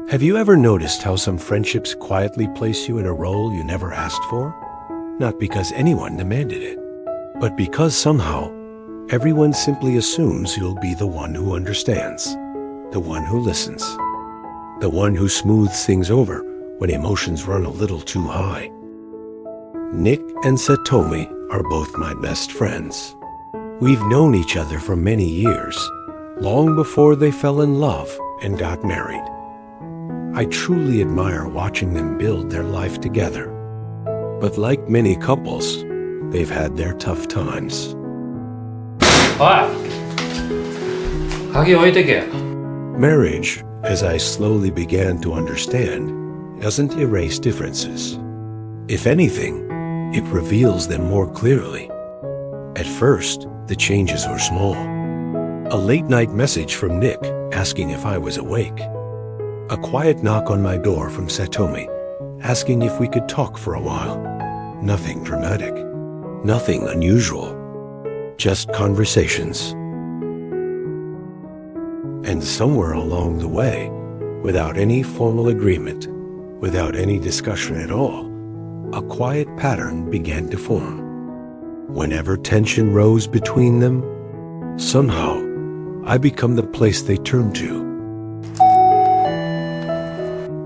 Have you ever noticed how some friendships quietly place you in a role you never asked for? Not because anyone demanded it, but because somehow everyone simply assumes you'll be the one who understands, the one who listens, the one who smooths things over when emotions run a little too high. Nick and Satomi are both my best friends. We've known each other for many years, long before they fell in love and got married. I truly admire watching them build their life together. But like many couples, they've had their tough times. おい、鍵置いてけ。 Marriage, as I slowly began to understand, doesn't erase differences. If anything, it reveals them more clearly. At first, the changes were small. A late-night message from Nick asking if I was awake. A quiet knock on my door from Satomi, asking if we could talk for a while. Nothing dramatic, nothing unusual, just conversations. And somewhere along the way, without any formal agreement, without any discussion at all, a quiet pattern began to form. Whenever tension rose between them, somehow I become the place they turn to.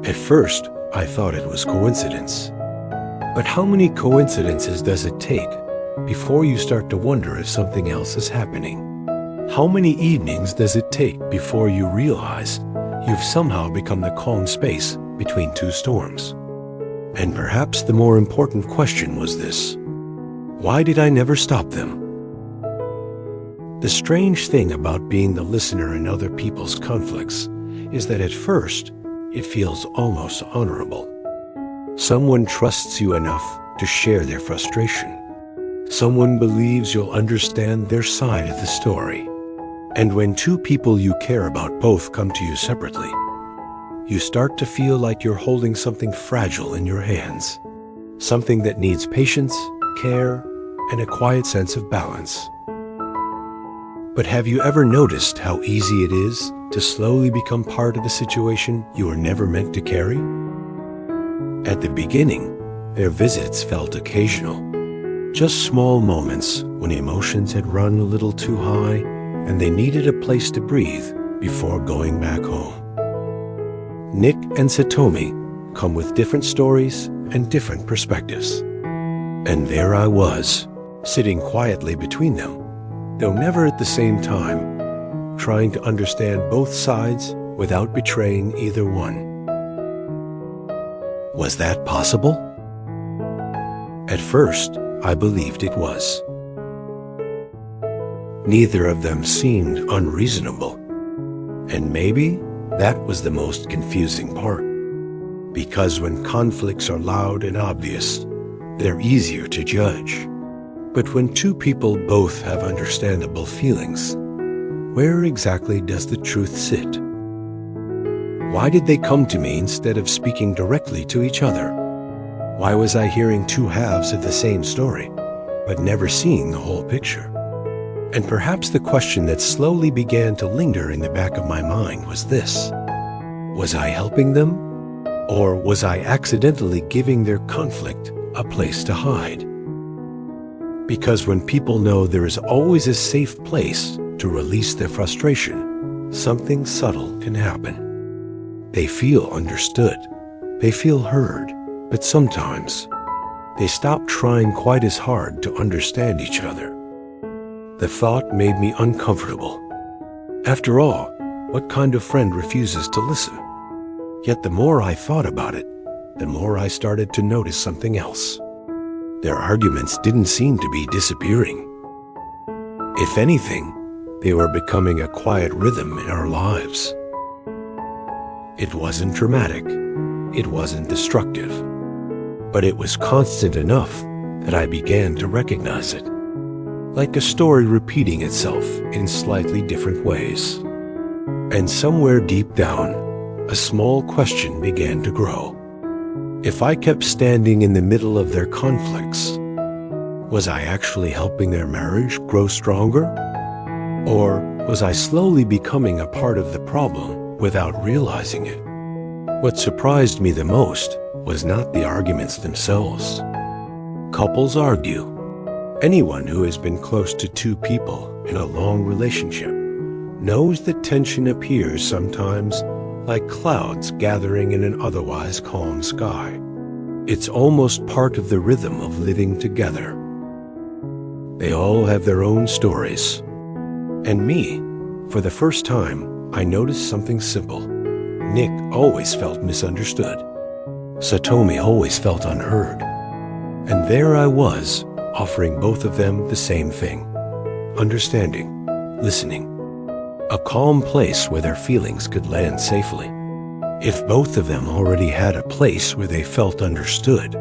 At first, I thought it was coincidence. But how many coincidences does it take before you start to wonder if something else is happening? How many evenings does it take before you realize you've somehow become the calm space between two storms? And perhaps the more important question was this: why did I never stop them? The strange thing about being the listener in other people's conflicts is that at first, it feels almost honorable. Someone trusts you enough to share their frustration. Someone believes you'll understand their side of the story. And when two people you care about both come to you separately, you start to feel like you're holding something fragile in your hands, something that needs patience, care, and a quiet sense of balance. But have you ever noticed how easy it is to slowly become part of the situation you were never meant to carry? At the beginning, their visits felt occasional, just small moments when emotions had run a little too high and they needed a place to breathe before going back home. Nick and Satomi come with different stories and different perspectives. And there I was, sitting quietly between them, though never at the same time, trying to understand both sides without betraying either one. Was that possible? At first, I believed it was. Neither of them seemed unreasonable. And maybe that was the most confusing part. Because when conflicts are loud and obvious, they're easier to judge. But when two people both have understandable feelings, where exactly does the truth sit? Why did they come to me instead of speaking directly to each other? Why was I hearing two halves of the same story, but never seeing the whole picture? And perhaps the question that slowly began to linger in the back of my mind was this: was I helping them? Or was I accidentally giving their conflict a place to hide? Because when people know there is always a safe place to release their frustration, something subtle can happen. They feel understood, they feel heard, but sometimes they stop trying quite as hard to understand each other. The thought made me uncomfortable. After all, what kind of friend refuses to listen? Yet the more I thought about it, the more I started to notice something else. Their arguments didn't seem to be disappearing. If anything, they were becoming a quiet rhythm in our lives. It wasn't dramatic, it wasn't destructive, but it was constant enough that I began to recognize it, like a story repeating itself in slightly different ways. And somewhere deep down, a small question began to grow. If I kept standing in the middle of their conflicts, was I actually helping their marriage grow stronger? Or was I slowly becoming a part of the problem without realizing it? What surprised me the most was not the arguments themselves. Couples argue. Anyone who has been close to two people in a long relationship knows that tension appears sometimes like clouds gathering in an otherwise calm sky. It's almost part of the rhythm of living together. They all have their own stories. And me, for the first time, I noticed something simple. Nick always felt misunderstood. Satomi always felt unheard. And there I was, offering both of them the same thing. Understanding, listening. A calm place where their feelings could land safely. If both of them already had a place where they felt understood,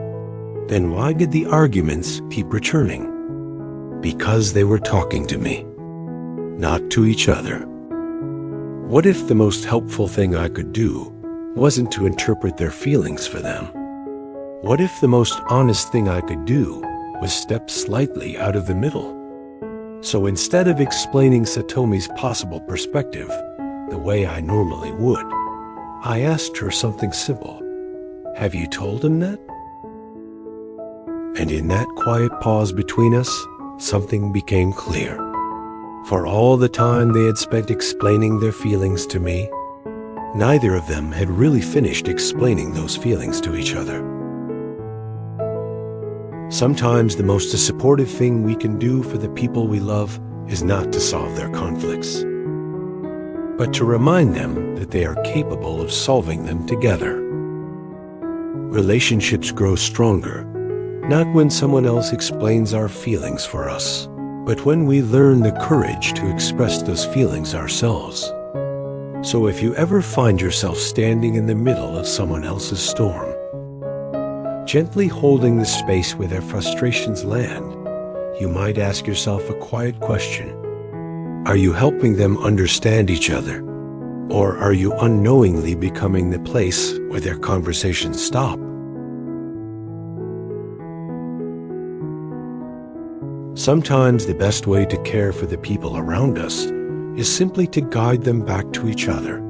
then why did the arguments keep returning? Because they were talking to me, not to each other. What if the most helpful thing I could do wasn't to interpret their feelings for them? What if the most honest thing I could do was step slightly out of the middle? So instead of explaining Satomi's possible perspective the way I normally would, I asked her something simple. Have you told him that? And in that quiet pause between us, something became clear. For all the time they had spent explaining their feelings to me, neither of them had really finished explaining those feelings to each other. Sometimes the most supportive thing we can do for the people we love is not to solve their conflicts, but to remind them that they are capable of solving them together. Relationships grow stronger, not when someone else explains our feelings for us, but when we learn the courage to express those feelings ourselves. So if you ever find yourself standing in the middle of someone else's storm, gently holding the space where their frustrations land, you might ask yourself a quiet question. Are you helping them understand each other? Or are you unknowingly becoming the place where their conversations stop? Sometimes the best way to care for the people around us is simply to guide them back to each other.